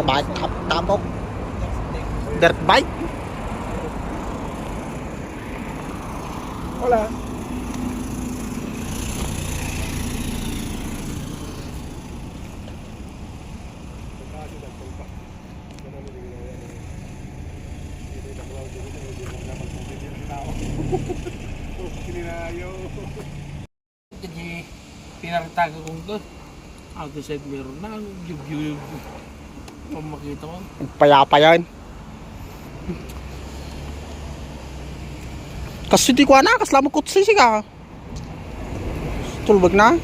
bike tapok. Dirt bike. Wala. Jadi pinartaga kong to. Outside meron na. Yung makita ko. Payapa yan. Kasi di ko na, kasla mo kutsi siya. Tulbag na.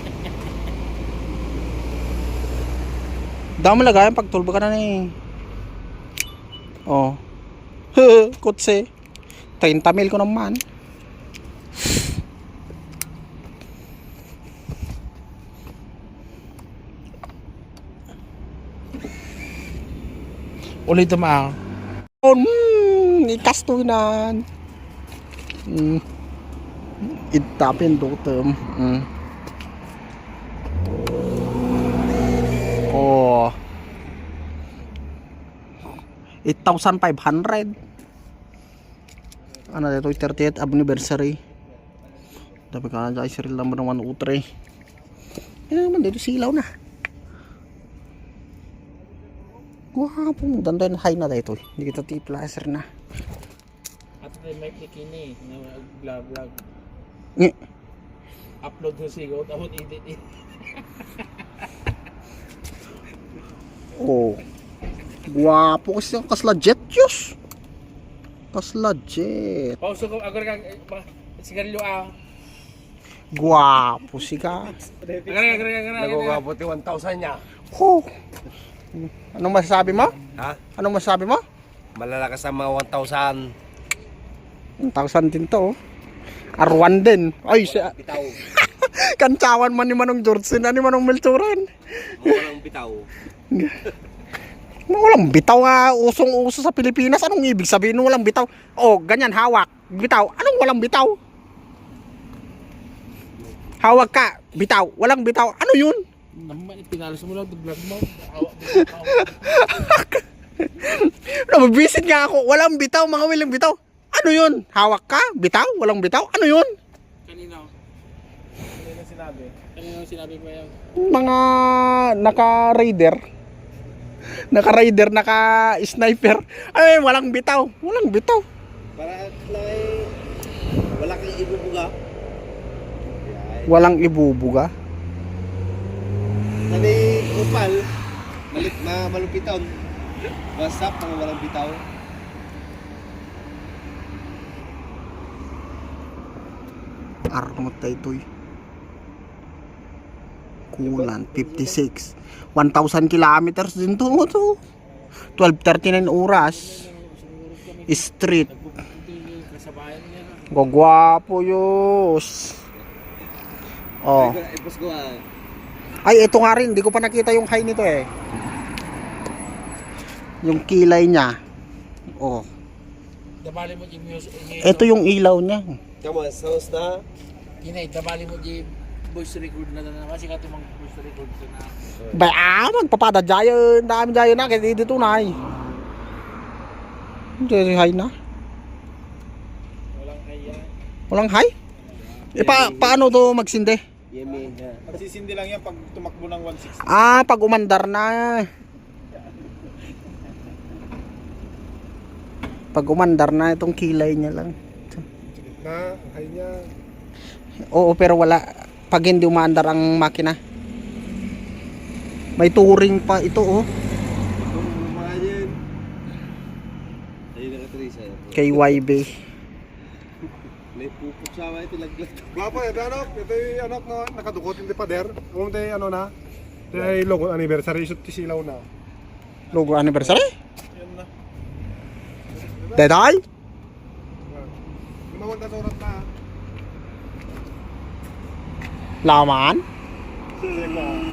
Dami lagayan pag tulbag ka na ni. Oh. Kutsi. 30 mil ko naman. Ulit ma. Ikastunan. Itapin dotem. Oh. 8,500. Ano dito 38th anniversary. Dapat ka na dyan serial number 103. Yan naman dito silaw na. Wapo mo dandan high na dito. Hindi kita T-placer na. At may kini na vlog. Ngi. Upload mo sigaw tapos edit. Oh. Guwapo kasi ang kasla jet yus. Kasla jet. Pauso ko agor ka sigarilyo Guwapo siya. Agor. Nagugabot 1,000 niya. Oh. Anong masasabi mo? Ha? Anong masasabi mo? Malalakas ang mga 1,000. 1,000 din to. Arwan din. Ay, siya. Bitaw. Kancawan man ni Manong Georgeson, ni Manong Melchoran. Walang bitaw. Walang bitaw nga, usong-uso sa Pilipinas. Anong ibig sabihin ng walang bitaw? Oh, ganyan, hawak. Bitaw. Anong walang bitaw? Hawak ka, bitaw. Walang bitaw. Ano yun? Naman pinalas mo lang vlog mo. Nabibisit nga ako. Walang bitaw, mga walang bitaw. Ano yun? Hawak ka, bitaw, walang bitaw. Ano yun? Kanina sinabi. Kanina sinabi mo yan. Mga naka-raider. Naka-raider, naka-sniper. Ay, walang bitaw. Walang bitaw. Para wala kang ibubuga. Walang ibubuga. Nani kupal. Malupiton. WhatsApp mga walang bitaw. Armot tayo ito'y. Kulan, 56. 1,000 kilometers din to. 12:39 oras. Street. Kasabayan niya na. Gagwapo yus. Oh. Ipos ko Ay, ito nga rin. Hindi ko pa nakita yung high nito eh. Yung kilay niya. Oh. Dabali mo di music. Ito yung ilaw niya. Come on, sounds na. Kinay dabali mo di voice record na naman kasi ka tumang voice record na. Ba, magpapada dyan. Dami dyan na. Kasi dito na eh. Hindi high na. Walang kaya. Walang high? Eh, paano to magsindi? Yemi. Magsisindi lang yan pag tumakbo ng 160. Ah, pag umandar na. Pag umandar na, itong kilay niya lang. Na, high niya. Oo, pero wala. Pag hindi umandar ang makina. May touring pa ito, oh. Mga yan. Ayun na katrisa. KYB. May pupok sa mga itilaglag. Guwapo, ito anak. Ito yung anak na nakadukot, hindi pa der. Kung ito yung ano na. Ito yung logo anniversary, isot tisilaw na. Logo anniversary? Yan na. Deday? Lumawag na surat na. Laman? Sige na.